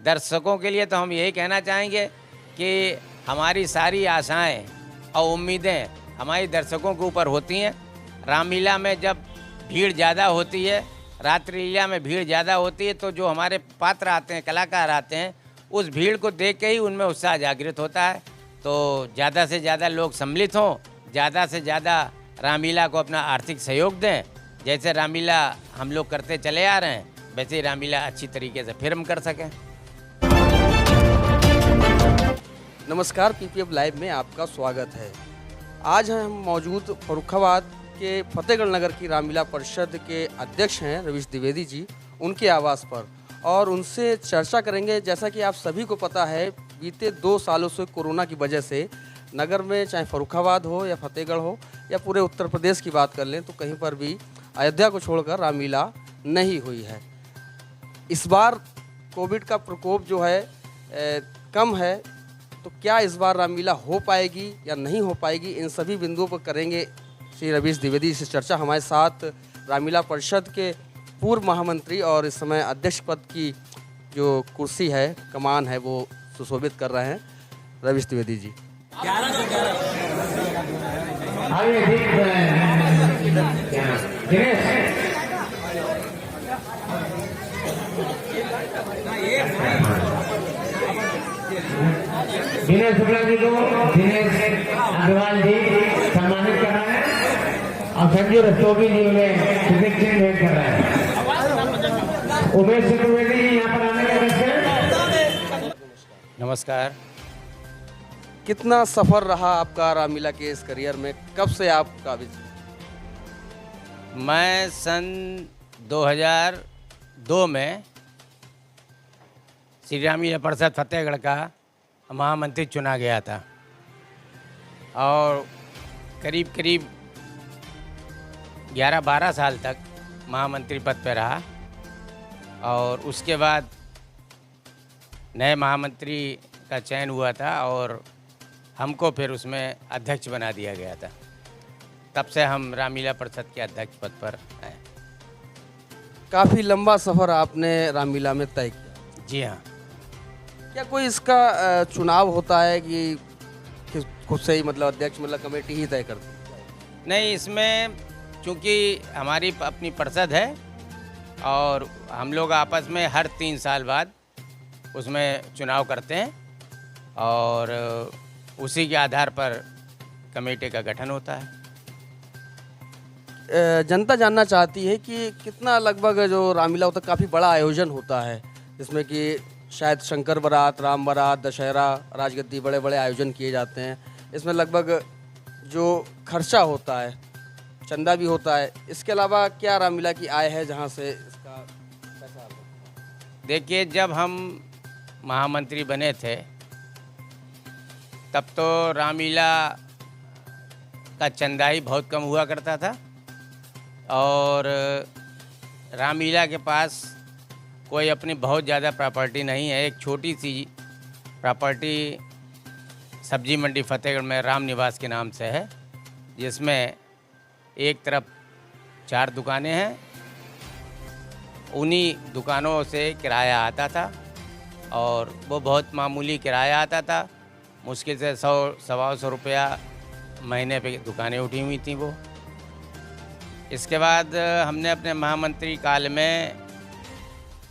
दर्शकों के लिए तो हम यही कहना चाहेंगे कि हमारी सारी आशाएं और उम्मीदें हमारी दर्शकों के ऊपर होती हैं। रामलीला में जब भीड़ ज़्यादा होती है, रात्रिलीला में भीड़ ज़्यादा होती है, तो जो हमारे पात्र आते हैं, कलाकार आते हैं, उस भीड़ को देख के ही उनमें उत्साह जागृत होता है। तो ज़्यादा से ज़्यादा लोग सम्मिलित हों, ज़्यादा से ज़्यादा रामलीला को अपना आर्थिक सहयोग दें। जैसे रामलीला हम लोग करते चले आ रहे हैं, वैसे ही रामलीला अच्छी तरीके से फिर हम कर सकें। नमस्कार, पीपीएफ लाइव में आपका स्वागत है। आज हम मौजूद फर्रुखाबाद के फतेहगढ़ नगर की रामलीला परिषद के अध्यक्ष हैं रवीश द्विवेदी जी, उनके आवास पर, और उनसे चर्चा करेंगे। जैसा कि आप सभी को पता है, बीते 2 सालों से कोरोना की वजह से नगर में, चाहे फर्रुखाबाद हो या फतेहगढ़ हो या पूरे उत्तर प्रदेश की बात कर लें, तो कहीं पर भी अयोध्या को छोड़कर रामलीला नहीं हुई है। इस बार कोविड का प्रकोप जो है कम है, तो क्या इस बार रामलीला हो पाएगी या नहीं हो पाएगी, इन सभी बिंदुओं पर करेंगे श्री रवीश द्विवेदी से चर्चा। हमारे साथ रामलीला परिषद के पूर्व महामंत्री और इस समय अध्यक्ष पद की जो कुर्सी है, कमान है, वो सुशोभित कर रहे हैं रवीश द्विवेदी जी। दिनेश शुक्ला जी को दिनेश अग्रवाल जी सम्मानित कर रहा है और संजय रस्तोगी जी उन्हें प्रशिक्षण भेंट कर रहा है। उमेश चतुर्वेदी जी यहाँ पर आने का। नमस्कार। कितना सफ़र रहा आपका रामलीला के इस करियर में? कब से आप काबिज? मैं सन 2002 में श्री रामलीला परिषद फतेहगढ़ का महामंत्री चुना गया था और करीब करीब 11-12 साल तक महामंत्री पद पर रहा। और उसके बाद नए महामंत्री का चयन हुआ था और हमको फिर उसमें अध्यक्ष बना दिया गया था। तब से हम रामलीला परिषद के अध्यक्ष पद पर हैं। काफ़ी लंबा सफ़र आपने रामलीला में तय किया। जी हाँ। क्या कोई इसका चुनाव होता है कि खुद से ही, मतलब अध्यक्ष, मतलब कमेटी ही तय करती है? नहीं, इसमें चूँकि हमारी अपनी परिषद है और हम लोग आपस में हर 3 साल बाद उसमें चुनाव करते हैं और उसी के आधार पर कमेटी का गठन होता है। जनता जानना चाहती है कि कितना लगभग जो रामलीला होता है, काफ़ी बड़ा आयोजन होता है, जिसमें कि शायद शंकर बारात, राम बारात, दशहरा, राजगद्दी, बड़े बड़े आयोजन किए जाते हैं। इसमें लगभग जो खर्चा होता है, चंदा भी होता है। इसके अलावा क्या रामलीला की आय है जहां से इसका पैसा आता है? देखिए, जब हम महामंत्री बने थे तब तो रामलीला का चंदा ही बहुत कम हुआ करता था और रामलीला के पास कोई अपनी बहुत ज़्यादा प्रॉपर्टी नहीं है। एक छोटी सी प्रॉपर्टी सब्जी मंडी फतेहगढ़ में राम निवास के नाम से है, जिसमें एक तरफ 4 दुकानें हैं। उन्हीं दुकानों से किराया आता था और वो बहुत मामूली किराया आता था। मुश्किल से 100-125 रुपया महीने पे दुकानें उठी हुई थी वो। इसके बाद हमने अपने महामंत्री काल में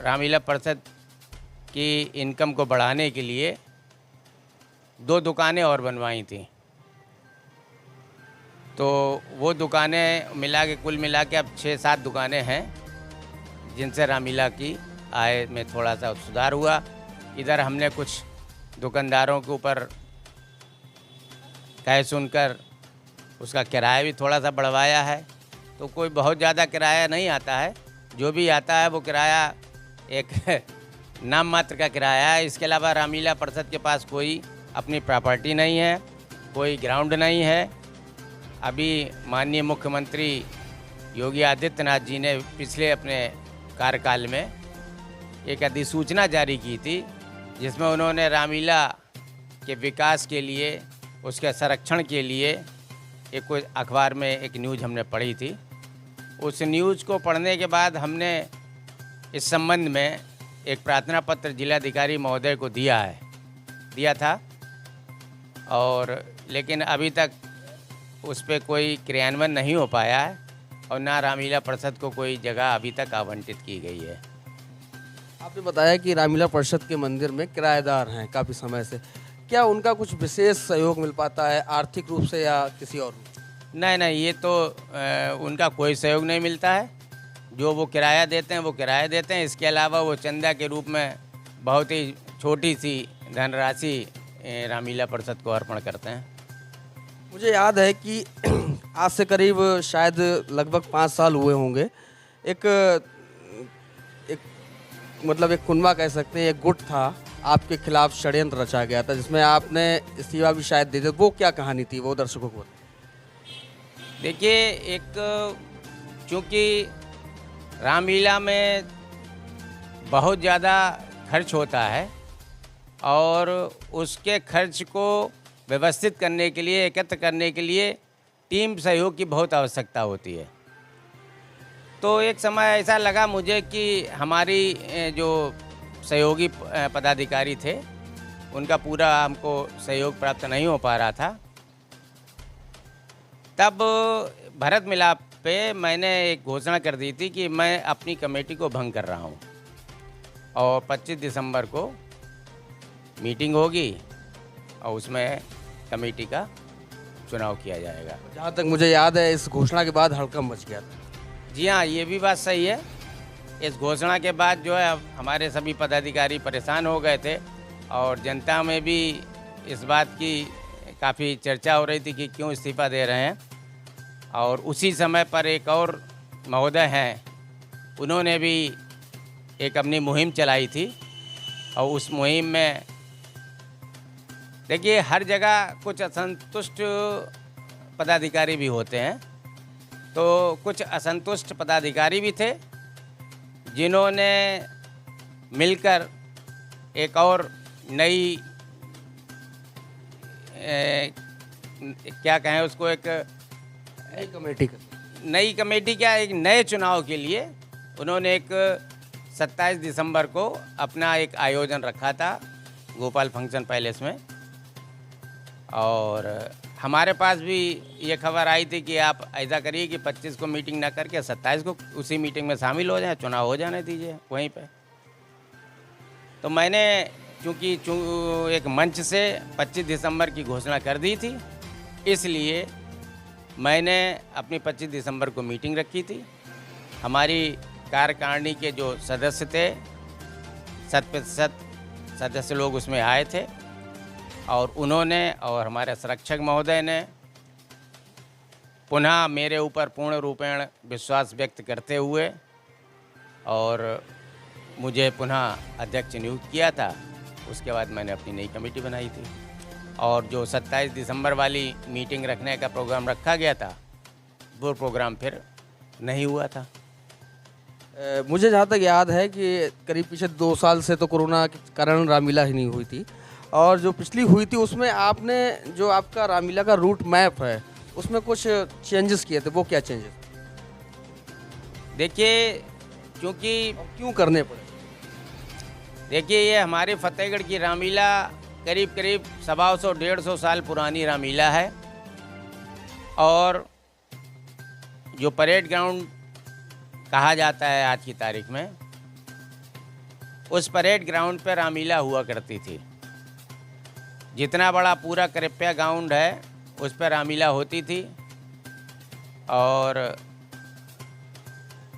रामलीला परिषद की इनकम को बढ़ाने के लिए 2 दुकानें और बनवाई थी। तो वो दुकानें मिला के, कुल मिला के अब 6-7 दुकानें हैं, जिनसे रामलीला की आय में थोड़ा सा सुधार हुआ। इधर हमने कुछ दुकानदारों के ऊपर कह सुनकर उसका किराया भी थोड़ा सा बढ़वाया है। तो कोई बहुत ज़्यादा किराया नहीं आता है, जो भी आता है वो किराया एक नाम मात्र का किराया है। इसके अलावा रामलीला परिषद के पास कोई अपनी प्रॉपर्टी नहीं है, कोई ग्राउंड नहीं है। अभी माननीय मुख्यमंत्री योगी आदित्यनाथ जी ने पिछले अपने कार्यकाल में एक अधिसूचना जारी की थी, जिसमें उन्होंने रामलीला के विकास के लिए, उसके संरक्षण के लिए एक कोई अखबार में एक न्यूज़ हमने पढ़ी थी। उस न्यूज़ को पढ़ने के बाद हमने इस संबंध में एक प्रार्थना पत्र जिलाधिकारी महोदय को दिया था, और लेकिन अभी तक उस पर कोई क्रियान्वयन नहीं हो पाया है और ना रामलीला परिषद को कोई जगह अभी तक आवंटित की गई है। आपने बताया कि रामलीला परिषद के मंदिर में किराएदार हैं काफ़ी समय से, क्या उनका कुछ विशेष सहयोग मिल पाता है आर्थिक रूप से या किसी और रूप से? नहीं, ये तो उनका कोई सहयोग नहीं मिलता है। जो वो किराया देते हैं वो किराया देते हैं, इसके अलावा वो चंदा के रूप में बहुत ही छोटी सी धनराशि रामलीला परिषद को अर्पण करते हैं। मुझे याद है कि आज से करीब शायद लगभग 5 साल हुए होंगे, एक मतलब एक कुनबा कह सकते हैं, एक गुट था, आपके खिलाफ षड्यंत्र रचा गया था जिसमें आपने इस्तीफा भी शायद दे दिया। वो क्या कहानी थी, वो दर्शकों को बताइए। देखिए, एक चूँकि रामलीला में बहुत ज़्यादा खर्च होता है और उसके खर्च को व्यवस्थित करने के लिए, एकत्र करने के लिए टीम सहयोग की बहुत आवश्यकता होती है। तो एक समय ऐसा लगा मुझे कि हमारी जो सहयोगी पदाधिकारी थे उनका पूरा हमको सहयोग प्राप्त नहीं हो पा रहा था। तब भरत मिलाप पे मैंने एक घोषणा कर दी थी कि मैं अपनी कमेटी को भंग कर रहा हूँ और 25 दिसंबर को मीटिंग होगी और उसमें कमेटी का चुनाव किया जाएगा। जहाँ तक मुझे याद है इस घोषणा के बाद हड़कंप मच गया था। जी हाँ, ये भी बात सही है। इस घोषणा के बाद जो है हमारे सभी पदाधिकारी परेशान हो गए थे और जनता में भी इस बात की काफ़ी चर्चा हो रही थी कि क्यों इस्तीफा दे रहे हैं। और उसी समय पर एक और महोदय हैं, उन्होंने भी एक अपनी मुहिम चलाई थी और उस मुहिम में देखिए हर जगह कुछ असंतुष्ट पदाधिकारी भी होते हैं, तो कुछ असंतुष्ट पदाधिकारी भी थे जिन्होंने मिलकर एक और नई क्या कहें उसको, एक नई कमेटी क्या, एक नए चुनाव के लिए उन्होंने एक 27 दिसंबर को अपना एक आयोजन रखा था गोपाल फंक्शन पैलेस में। और हमारे पास भी ये खबर आई थी कि आप ऐसा करिए कि 25 को मीटिंग ना करके 27 को उसी मीटिंग में शामिल हो जाएं, चुनाव हो जाने दीजिए वहीं पे। तो मैंने चूँकि एक मंच से 25 दिसंबर की घोषणा कर दी थी, इसलिए मैंने अपनी 25 दिसंबर को मीटिंग रखी थी। हमारी कार्यकारिणी के जो सदस्य थे 100% सदस्य लोग उसमें आए थे और उन्होंने और हमारे संरक्षक महोदय ने पुनः मेरे ऊपर पूर्ण रूपेण विश्वास व्यक्त करते हुए और मुझे पुनः अध्यक्ष नियुक्त किया था। उसके बाद मैंने अपनी नई कमेटी बनाई थी और जो 27 दिसंबर वाली मीटिंग रखने का प्रोग्राम रखा गया था वो प्रोग्राम फिर नहीं हुआ था। मुझे जहाँ तक याद है कि करीब पिछले 2 साल से तो कोरोना के कारण रामलीला ही नहीं हुई थी, और जो पिछली हुई थी उसमें आपने जो आपका रामलीला का रूट मैप है उसमें कुछ चेंजेस किए थे। वो क्या चेंजेस? देखिए, क्योंकि क्यों करने पड़े? देखिए, ये हमारे फतेहगढ़ की रामलीला करीब 125-150 साल पुरानी रामलीला है और जो परेड ग्राउंड कहा जाता है आज की तारीख में, उस परेड ग्राउंड पर रामलीला हुआ करती थी। जितना बड़ा पूरा करेप्पा ग्राउंड है उस पर रामलीला होती थी और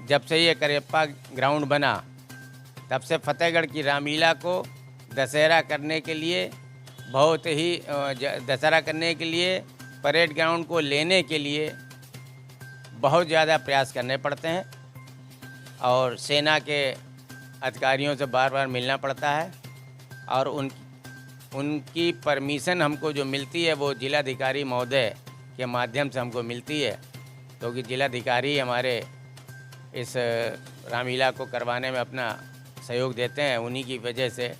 जब से ये करेप्पा ग्राउंड बना तब से फतेहगढ़ की रामलीला को दशहरा करने के लिए दशहरा करने के लिए परेड ग्राउंड को लेने के लिए बहुत ज़्यादा प्रयास करने पड़ते हैं और सेना के अधिकारियों से बार बार मिलना पड़ता है और उनकी परमिशन हमको जो मिलती है वो जिलाधिकारी महोदय के माध्यम से हमको मिलती है, क्योंकि जिलाधिकारी हमारे इस रामलीला को करवाने में अपना सहयोग देते हैं। उन्हीं की वजह से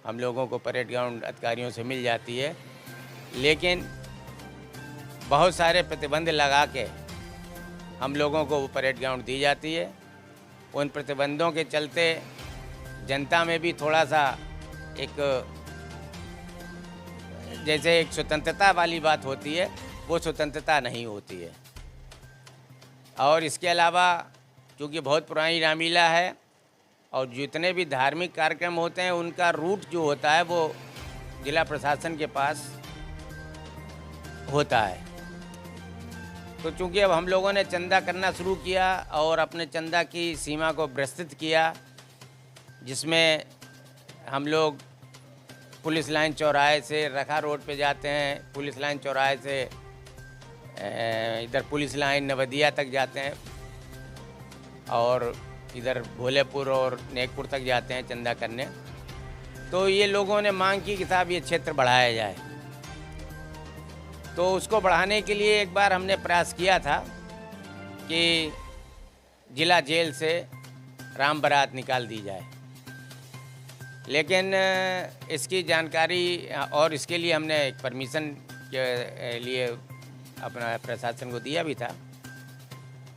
हम लोगों को परेड ग्राउंड अधिकारियों से मिल जाती है, लेकिन बहुत सारे प्रतिबंध लगा के हम लोगों को वो परेड ग्राउंड दी जाती है। उन प्रतिबंधों के चलते जनता में भी थोड़ा सा एक जैसे एक स्वतंत्रता वाली बात होती है, वो स्वतंत्रता नहीं होती है। और इसके अलावा क्योंकि बहुत पुरानी रामलीला है और जितने भी धार्मिक कार्यक्रम होते हैं उनका रूट जो होता है वो जिला प्रशासन के पास होता है। तो चूँकि अब हम लोगों ने चंदा करना शुरू किया और अपने चंदा की सीमा को विस्तृत किया, जिसमें हम लोग पुलिस लाइन चौराहे से रखा रोड पे जाते हैं, पुलिस लाइन चौराहे से इधर पुलिस लाइन नवदिया तक जाते हैं और इधर भोलेपुर और नेकपुर तक जाते हैं चंदा करने। तो ये लोगों ने मांग की कि साहब ये क्षेत्र बढ़ाया जाए। तो उसको बढ़ाने के लिए एक बार हमने प्रयास किया था कि जिला जेल से राम बारात निकाल दी जाए, लेकिन इसकी जानकारी और इसके लिए हमने एक परमिशन के लिए अपना प्रशासन को दिया भी था।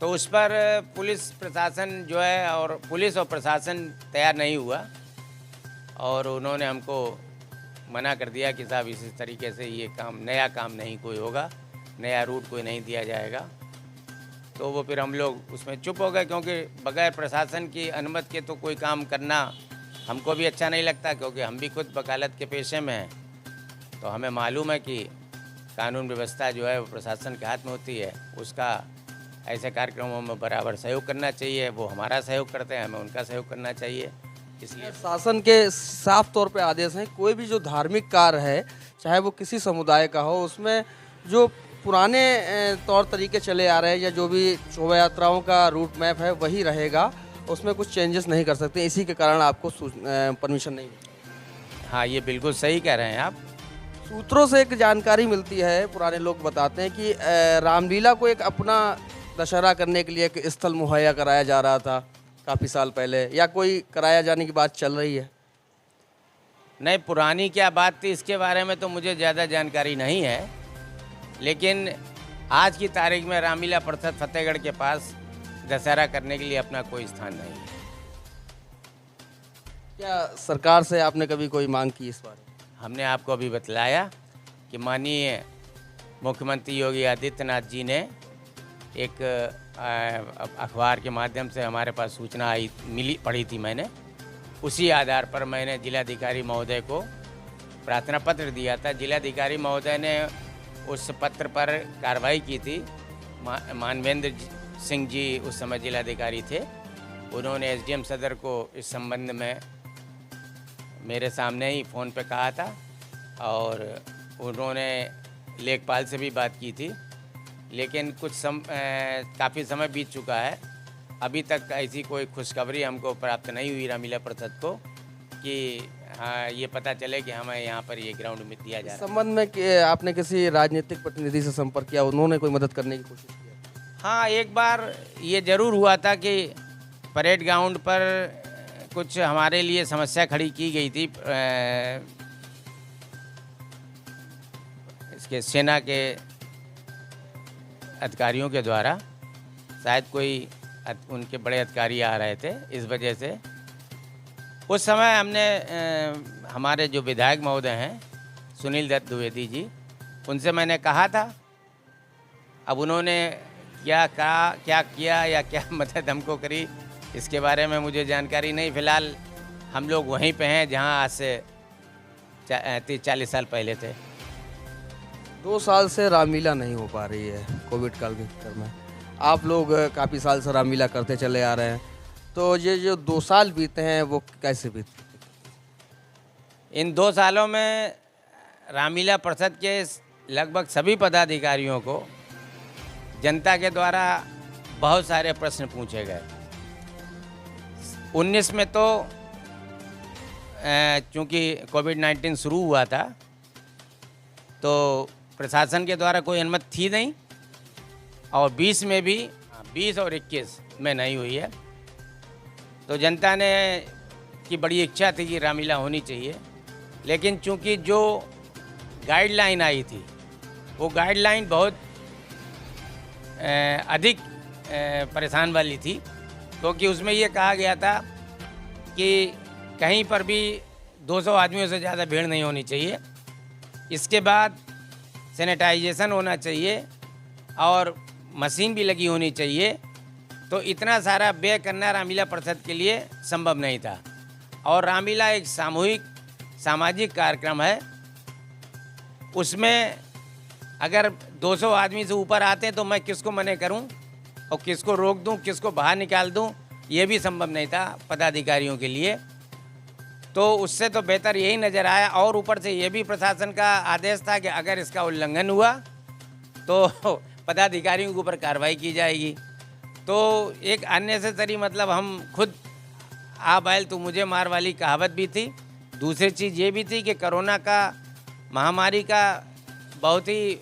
तो उस पर पुलिस प्रशासन जो है और पुलिस और प्रशासन तैयार नहीं हुआ और उन्होंने हमको मना कर दिया कि साहब इस तरीके से ये काम नया काम नहीं कोई होगा, नया रूट कोई नहीं दिया जाएगा। तो वो फिर हम लोग उसमें चुप हो गए, क्योंकि बगैर प्रशासन की अनुमति के तो कोई काम करना हमको भी अच्छा नहीं लगता, क्योंकि हम भी खुद वकालत के पेशे में हैं। तो हमें मालूम है कि कानून व्यवस्था जो है वो प्रशासन के हाथ में होती है, उसका ऐसे कार्यक्रमों में बराबर सहयोग करना चाहिए। वो हमारा सहयोग करते हैं, हमें उनका सहयोग करना चाहिए। इसलिए शासन के साफ तौर पे आदेश हैं, कोई भी जो धार्मिक कार्य है चाहे वो किसी समुदाय का हो, उसमें जो पुराने तौर तरीके चले आ रहे हैं या जो भी शोभा यात्राओं का रूट मैप है वही रहेगा, उसमें कुछ चेंजेस नहीं कर सकते। इसी के कारण आपको परमिशन नहीं मिली। हाँ, ये बिल्कुल सही कह रहे हैं आप। सूत्रों से एक जानकारी मिलती है, पुराने लोग बताते हैं कि रामलीला को एक अपना दशहरा करने के लिए एक स्थल मुहैया कराया जा रहा था काफ़ी साल पहले, या कोई कराया जाने की बात चल रही है? नहीं, पुरानी क्या बात थी इसके बारे में तो मुझे ज़्यादा जानकारी नहीं है, लेकिन आज की तारीख में रामलीला परिषद फतेहगढ़ के पास दशहरा करने के लिए अपना कोई स्थान नहीं है। क्या सरकार से आपने कभी कोई मांग की इस बारे में? हमने आपको अभी बतलाया कि माननीय मुख्यमंत्री योगी आदित्यनाथ जी ने एक अखबार के माध्यम से हमारे पास सूचना आई पढ़ी थी मैंने, उसी आधार पर मैंने जिलाधिकारी महोदय को प्रार्थना पत्र दिया था। जिलाधिकारी महोदय ने उस पत्र पर कार्रवाई की थी। मानवेंद्र सिंह जी उस समय जिलाधिकारी थे। उन्होंने एसडीएम सदर को इस संबंध में मेरे सामने ही फ़ोन पे कहा था और उन्होंने लेखपाल से भी बात की थी, लेकिन काफ़ी समय बीत चुका है, अभी तक ऐसी कोई खुशखबरी हमको प्राप्त नहीं हुई रामलीला परिषद को कि हाँ ये पता चले कि हमें यहाँ पर ये ग्राउंड में दिया जा रहा है। संबंध में कि आपने किसी राजनीतिक प्रतिनिधि से संपर्क किया, उन्होंने कोई मदद करने की कोशिश की? हाँ, एक बार ये ज़रूर हुआ था कि परेड ग्राउंड पर कुछ हमारे लिए समस्या खड़ी की गई थी इसके सेना के अधिकारियों के द्वारा। शायद कोई उनके बड़े अधिकारी आ रहे थे, इस वजह से उस समय हमने हमारे जो विधायक महोदय हैं सुनील दत्त द्विवेदी जी, उनसे मैंने कहा था। अब उन्होंने क्या किया या क्या मदद हमको करी इसके बारे में मुझे जानकारी नहीं। फ़िलहाल हम लोग वहीं पे हैं जहां आज से 30-40 साल पहले थे। 2 साल से रामलीला नहीं हो पा रही है कोविड काल के चक्कर में। आप लोग काफ़ी साल से रामलीला करते चले आ रहे हैं, तो ये जो 2 साल बीते हैं वो कैसे बीते? इन 2 सालों में रामलीला परिषद के लगभग सभी पदाधिकारियों को जनता के द्वारा बहुत सारे प्रश्न पूछे गए। 19 में तो चूँकि कोविड-19 शुरू हुआ था तो प्रशासन के द्वारा कोई अनुमति थी नहीं, और 20 में भी 20 और 21 में नहीं हुई है। तो जनता ने की बड़ी इच्छा थी कि रामलीला होनी चाहिए, लेकिन चूंकि जो गाइडलाइन आई थी वो गाइडलाइन बहुत अधिक परेशान वाली थी, क्योंकि उसमें ये कहा गया था कि कहीं पर भी 200 आदमियों से ज़्यादा भीड़ नहीं होनी चाहिए। इसके बाद सैनिटाइजेशन होना चाहिए और मशीन भी लगी होनी चाहिए। तो इतना सारा व्यय करना रामलीला परिषद के लिए संभव नहीं था। और रामलीला एक सामूहिक सामाजिक कार्यक्रम है, उसमें अगर 200 आदमी से ऊपर आते हैं तो मैं किसको मना करूं और किसको रोक दूं, किसको बाहर निकाल दूं, ये भी संभव नहीं था पदाधिकारियों के लिए। तो उससे तो बेहतर यही नज़र आया। और ऊपर से ये भी प्रशासन का आदेश था कि अगर इसका उल्लंघन हुआ तो पदाधिकारियों के ऊपर कार्रवाई की जाएगी। तो एक अननेसेसरी मतलब हम खुद आ बैल तू मुझे मार वाली कहावत भी थी। दूसरी चीज़ ये भी थी कि कोरोना का महामारी का बहुत ही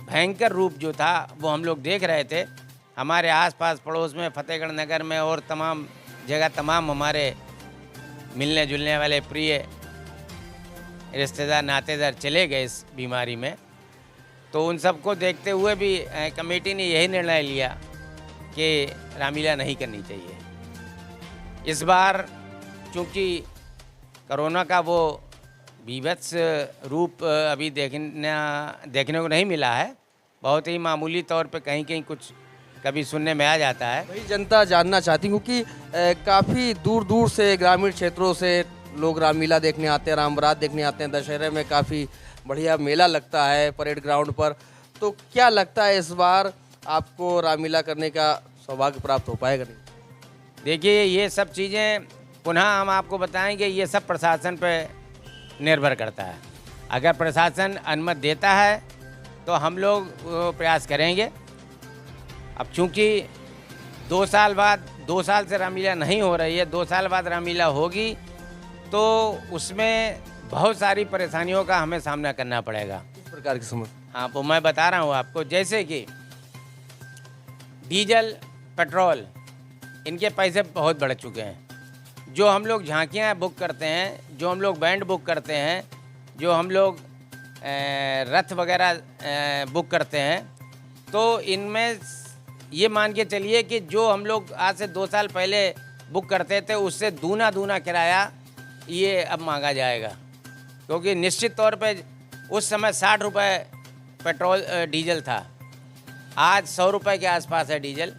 भयंकर रूप जो था वो हम लोग देख रहे थे। हमारे आसपास पड़ोस में फतेहगढ़ नगर में और तमाम जगह तमाम हमारे मिलने जुलने वाले प्रिय रिश्तेदार नातेदार चले गए इस बीमारी में। तो उन सबको देखते हुए भी कमेटी ने यही निर्णय लिया कि रामलीला नहीं करनी चाहिए। इस बार चूँकि कोरोना का वो बीभत्स रूप अभी देखने को नहीं मिला है, बहुत ही मामूली तौर पे कहीं कहीं कुछ कभी सुनने में आ जाता है। वही जनता जानना चाहती हूँ कि काफ़ी दूर दूर से ग्रामीण क्षेत्रों से लोग रामलीला देखने आते हैं, राम बारात देखने आते हैं। दशहरे में काफ़ी बढ़िया मेला लगता है परेड ग्राउंड पर। तो क्या लगता है इस बार आपको रामलीला करने का सौभाग्य प्राप्त हो पाएगा नहीं? देखिए, ये सब चीज़ें पुनः हम आपको बताएंगे, ये सब प्रशासन पे निर्भर करता है। अगर प्रशासन अनुमति देता है तो हम लोग प्रयास करेंगे। अब चूँकि 2 साल बाद 2 साल से रामलीला नहीं हो रही है, 2 साल बाद रामलीला होगी तो उसमें बहुत सारी परेशानियों का हमें सामना करना पड़ेगा। किस प्रकार की समस्या? हाँ, वो मैं बता रहा हूँ आपको। जैसे कि डीजल, पेट्रोल, इनके पैसे बहुत बढ़ चुके हैं। जो हम लोग झांकियाँ बुक करते हैं, जो हम लोग बैंड बुक करते हैं, जो हम लोग रथ वगैरह बुक करते हैं, तो इनमें ये मान के चलिए कि जो हम लोग आज से 2 साल पहले बुक करते थे उससे दूना किराया ये अब मांगा जाएगा। क्योंकि निश्चित तौर पे उस समय 60 रुपये पेट्रोल डीजल था, आज 100 रुपये के आसपास है डीजल।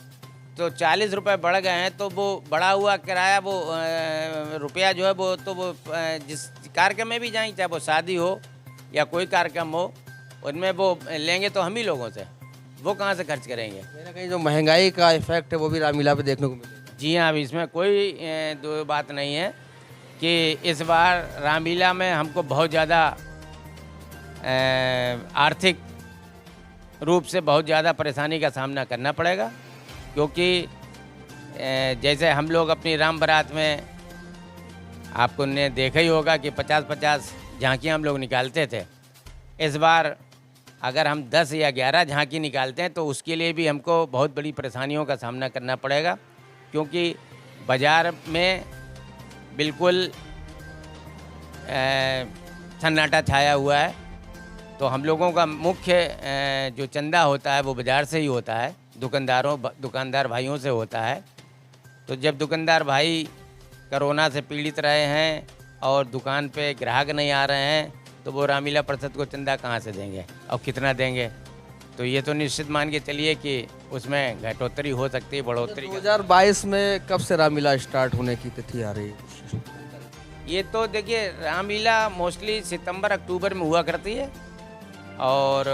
तो 40 रुपये बढ़ गए हैं। तो वो बढ़ा हुआ किराया, वो रुपया जो है वो तो वो जिस कार्यक्रम में भी जाएंगे, चाहे वो शादी हो या कोई कार्यक्रम हो, उनमें वो लेंगे तो हम ही लोगों से, वो कहाँ से खर्च करेंगे। कहीं ना कहीं जो महंगाई का इफेक्ट है वो भी रामलीला पे देखने को मिलेगा। जी हाँ, अब इसमें कोई दो बात नहीं है कि इस बार रामलीला में हमको बहुत ज़्यादा आर्थिक रूप से बहुत ज़्यादा परेशानी का सामना करना पड़ेगा। क्योंकि जैसे हम लोग अपनी राम बारात में आपको ने देखा ही होगा कि 50-50 झांकियाँ हम लोग निकालते थे। इस बार अगर हम 10 या 11 झांकी निकालते हैं तो उसके लिए भी हमको बहुत बड़ी परेशानियों का सामना करना पड़ेगा। क्योंकि बाज़ार में बिल्कुल सन्नाटा छाया हुआ है। तो हम लोगों का मुख्य जो चंदा होता है वो बाज़ार से ही होता है, दुकानदार भाइयों से होता है। तो जब दुकानदार भाई कोरोना से पीड़ित रहे हैं और दुकान पे ग्राहक नहीं आ रहे हैं तो वो रामलीला परिषद को चंदा कहाँ से देंगे और कितना देंगे। तो ये तो निश्चित मान के चलिए कि उसमें घटोतरी हो सकती है, बढ़ोतरी। 2022 में कब से रामलीला स्टार्ट होने की तिथि आ रही है? ये तो देखिए, रामलीला मोस्टली सितंबर अक्टूबर में हुआ करती है और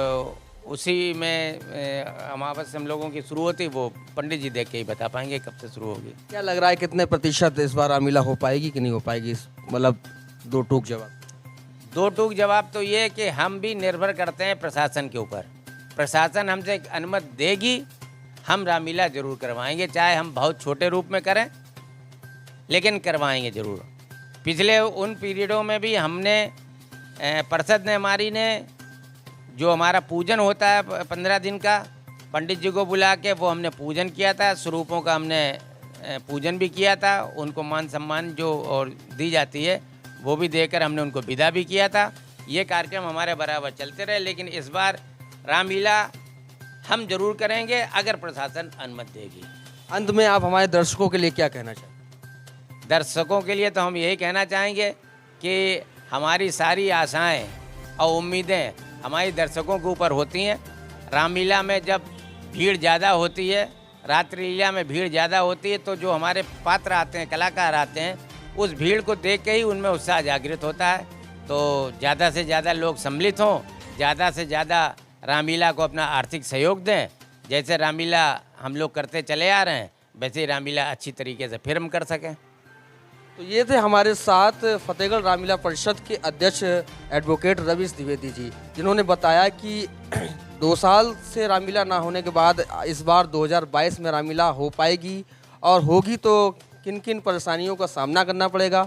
उसी में अमावस हम लोगों की शुरू होती, वो पंडित जी देख के ही बता पाएंगे कब से शुरू होगी। क्या लग रहा है कितने प्रतिशत इस बार रामलीला हो पाएगी कि नहीं हो पाएगी? मतलब 2 टूक जवाब। 2 टूक जवाब तो ये कि हम भी निर्भर करते हैं प्रशासन के ऊपर। प्रशासन हमसे अनुमति देगी, हम रामलीला जरूर करवाएंगे, चाहे हम बहुत छोटे रूप में करें, लेकिन करवाएंगे ज़रूर। पिछले उन पीरियडों में भी हमने परिषद ने हमारी ने जो हमारा पूजन होता है 15 दिन का, पंडित जी को बुला के वो हमने पूजन किया था। स्वरूपों का हमने पूजन भी किया था, उनको मान सम्मान जो और दी जाती है वो भी देकर हमने उनको विदा भी किया था। ये कार्यक्रम हमारे बराबर चलते रहे। लेकिन इस बार रामलीला हम जरूर करेंगे अगर प्रशासन अनुमति देगी। अंत में आप हमारे दर्शकों के लिए क्या कहना चाहेंगे? दर्शकों के लिए तो हम यही कहना चाहेंगे कि हमारी सारी आशाएं और उम्मीदें हमारी दर्शकों के ऊपर होती हैं। रामलीला में जब भीड़ ज़्यादा होती है, रात्रि लीला में भीड़ ज़्यादा होती है, तो जो हमारे पात्र आते हैं, कलाकार आते हैं, उस भीड़ को देख के ही उनमें उत्साह जागृत होता है। तो ज़्यादा से ज़्यादा लोग सम्मिलित हों, ज़्यादा से ज़्यादा रामलीला को अपना आर्थिक सहयोग दें। जैसे रामलीला हम लोग करते चले आ रहे हैं, वैसे ही रामलीला अच्छी तरीके से फिर हम कर सकें। तो ये थे हमारे साथ फतेहगढ़ रामलीला परिषद के अध्यक्ष एडवोकेट रवीश द्विवेदी जी, जिन्होंने बताया कि 2 साल से रामलीला ना होने के बाद इस बार 2022 में रामलीला हो पाएगी, और होगी तो किन किन परेशानियों का सामना करना पड़ेगा।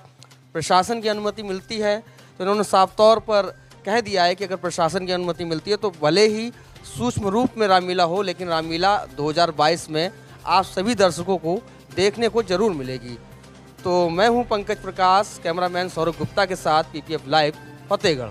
प्रशासन की अनुमति मिलती है तो इन्होंने साफ तौर पर कह दिया है कि अगर प्रशासन की अनुमति मिलती है तो भले ही सूक्ष्म रूप में रामलीला हो, लेकिन रामलीला 2022 में आप सभी दर्शकों को देखने को जरूर मिलेगी। तो मैं हूं पंकज प्रकाश, कैमरामैन सौरभ गुप्ता के साथ PPF लाइव फतेहगढ़।